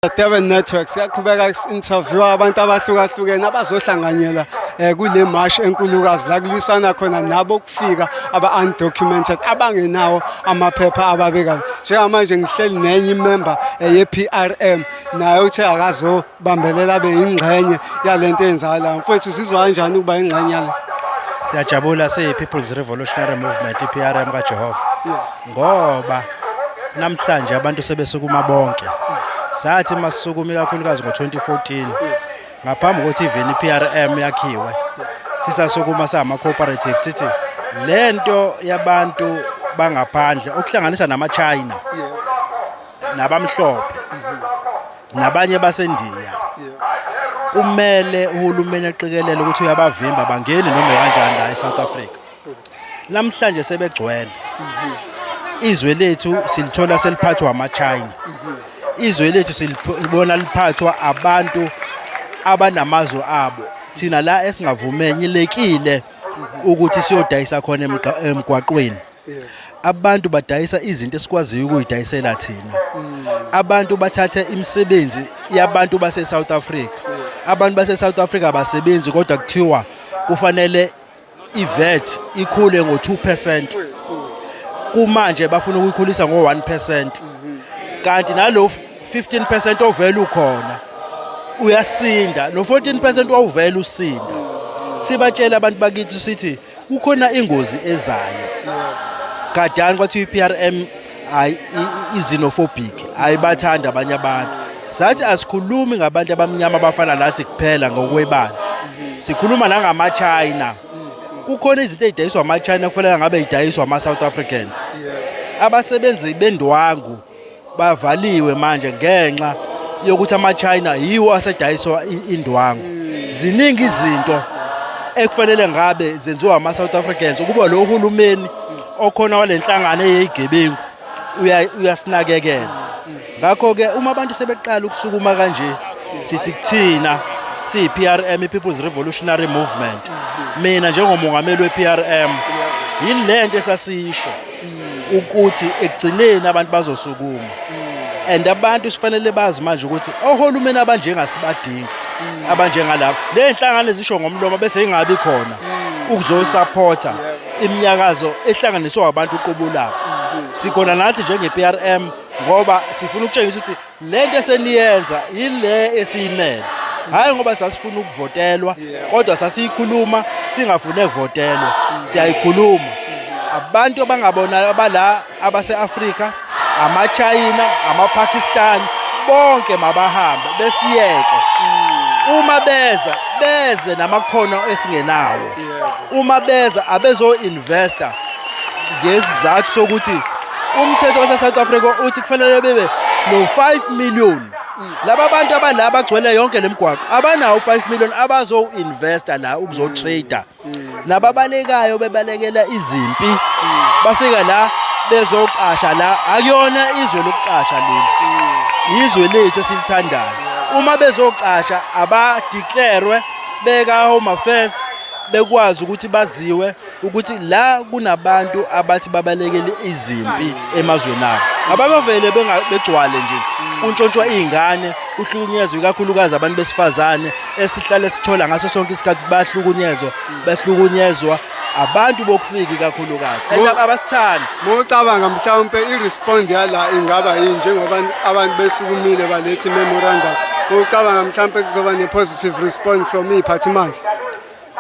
Durban Network siyaqhubeka interview abantu abahlukahlukene abazohlanganyela kule march enkulukazi la kulwisana khona nabo kufika aba-undocumented abangenawo amaphepha ababekayo. Njengamanje ngihleli nenye imember ye-PRM naye uthe akazobambelela abe yingxenye yalento eyenzakalayo. Mfowethu uzizwa kanjani ukuba yingxenye yale? Siyajabula siyi-People's Revolutionary Movement i-PRM kaJehova. Yes. Ngoba namhlanje abantu sebesukuma bonke. Sathi masukumi kakhulukazi ngo-2014 Yes. ngaphambi kokuthi even i-PRM yakhiwe. Sisasukuma sama-cooperative sithi lento yabantu bangaphandle okuhlanganisa nama-China Yeah. nabamhlophe nabanye baseNdiya Yeah. kumele uhulumeni aqikelele ukuthi uyabavimba bangeni noma kanjani la eSouth Africa. Namhlanje sebegcwele. Izwe lethu silithola seliphathwa ama-China. Izwe lethu silibona liphathwa abantu abanamazwe abo. Thina la esingavumelekile ukuthi siyodayisa khona emgwaqweni. Yeah. Abantu badayisa izinto esikwaziyo ukuyidayisela thina. Abantu bathatha imisebenzi yabantu base-South Africa. Abantu base-South Africa basebenzi kodwa kuthiwa kufanele i-VAT ikhule ngo-2%. Kumanje bafuna ukuyikhulisa ngo-1%. Kanti nalo 15% ovela ukhona uyasinda, no 14% wawuvela usinda. Sibatshela abantu bakithi sithi kukhona ingozi ezayo. Gadani kwathi i-PRM i-xenophobic, ayibathanda abanye abantu. Sathi asikhulumi ngabantu abamnyama abafana nathi kuphela ngokwebala. Sikhuluma nangama-China. Kukhona izinto ezidayiswa ama-China kufanele ngabe zidayiswa ama-South Africans. Abasebenzi bendwangu bavaliwe manje ngenxa yokuthi ama-China yiwo asedayiswa indwangu. Ziningi izinto ekufanele ngabe zenziwa ama-South Africans ukuba lo hulumeni okhona walenhlangano eyigebengu uyasinakekela. Ngakho-ke uma abantu sebeqala ukusukuma kanje sithi kuthina siyi-PRM, i-People's Revolutionary Movement, mina njengomongameli we-PRM yilento esasisho ukuthi ekugcineni abantu bazosukuma. And abantu sifanele bazi manje ukuthi ohulumeni abanjengasibadingi abanjengalabo le nhlangano ezisho ngomlomo bese ingabi khona ukuzosupporta iminyakazo ehlanganiswa abantu uqobulabo. Sikhona nathi njenge-PRM ngoba sifuna ukutshengisa ukuthi lento eseniyenza yile esiyimele. Hayi ngoba sasifuna ukuvotelwa kodwa sasiyikhuluma singafune ukuvotelwa. Siyayikhuluma. Abantu abangabona abala abase-Afrika, ama-China, ama-Pakistan bonke mabahamba besiyeke. Uma beze namakhono esingenawo. Uma beza abezo-investor ngesizathu sokuthi umthetho wase-South Africa uthi kufanele bebe no-5 million. Laba bantu abala bagcwele yonke lemigwaqo abanawo 5 million abazo-investor la ukuzo-trader. Nababalekayo bebalekela izimpi bafika la bezocasha la akuyona izwe lokucasha leli. Izwe lethu esilithandayo. Uma bezocasha abadeclarewe beka home affairs bekwazi ukuthi baziwe ukuthi la kunabantu abathi babalekele izimpi emazweni abo. Ababavele begcwale nje kuntshontshwa izingane kuhlukunyezwe kakhulukazi abantu besifazane esihlale sithola ngaso sonke isikhathi bahlukunyezwa abantu bokufika kakhulukazi abasithandi. Ngocabanga mhlawumbe i-respond yala ingaba yini njengoba abantu besukumile balethe memorandum. Ngocabanga mhlawumbe kuzoba ne-positive response from iy'phathimandla.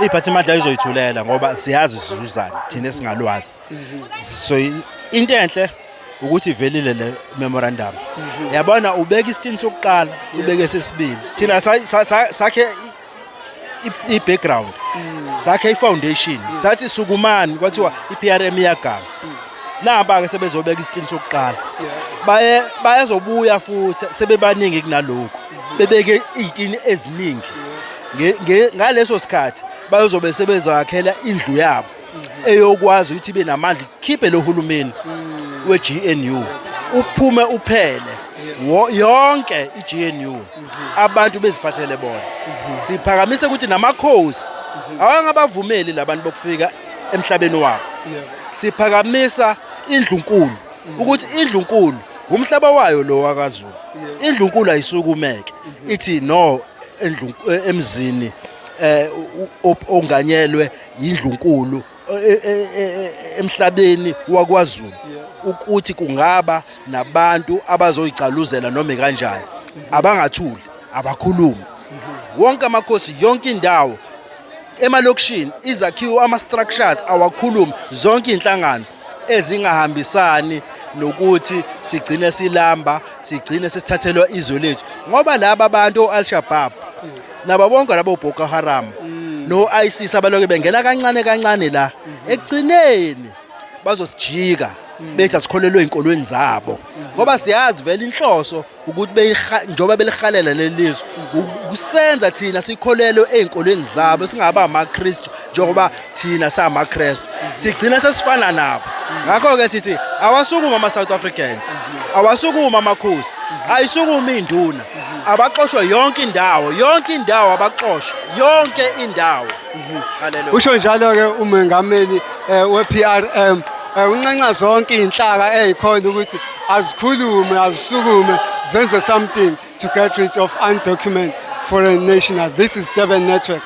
Iy'phathimandla izoyithulela ngoba siyazi sizuzani thina esingalwazi. So into enhle ukuthi ivelile le memorandum. Yabona ubeka isitini sokuqala ubeke sesibili. Thina sakhe i-background, sakhe i-foundation. Sathi sukumani kwathiwa i-PRM iyagama. Namba-ke sebezobeka isitini sokuqala. Bayazobuya futhi sebebaningi kunalokho. Bebeke iy'tini eziningi. Ngaleso sikhathi bayozobe sebezakhela indlu yabo eyokwazi ukuthi ibe namandla ikhiphe lo hulumeni we-GNU uphume uphele yonke i-GNU abantu beziphathele bona. Siphakamise ukuthi namakhosi awangabavumeli labantu bokufika emhlabeni wabo. Siphakamisa indlunkulu ukuthi indlunkulu umhlaba wayo lo wakaZulu. Indlunkulu ayisukumeke ithi no emzini onganyelwe indlunkulu emhlabeni wakwaZulu ukuthi kungaba nabantu abazoyicaluzela noma kanjani abangathuli abakhulumi wonke amakhosi yonke indawo emalokishini izakhiwo ama-structures awakhulumi zonke inhlangano ezingahambisani nokuthi sigcine silamba sigcine sesithathelwa izwe lethu ngoba laba abantu o-Al-Shabaab nabo bonke labo Boko Haram no-ISIS abaloke bengena kancane la ekugcineni bazosijika bethi asikholelwe ey'nkolweni zabo ngoba siyazi vele inhloso ukuthi njengoba belihalela lelizwe kusenza thina sikholelwe ey'nkolweni zabo singaba amaKristu njengoba thina samaKristu sigcina sesifana nabo ngakho-ke sithi awasukuma ama-South Africans awasukuma amakhosi ayisukuma iy'nduna abaxoshwe yonke indawo abaxoshwe yonke indawo. Haleluya. Usho njalo-ke umengameli we-PRM uncanca zonke iy'nhlaka ey'khona ukuthi azikhulume azisukume zenze something to get rid of undocumented foreign nationals. This is Durban Network.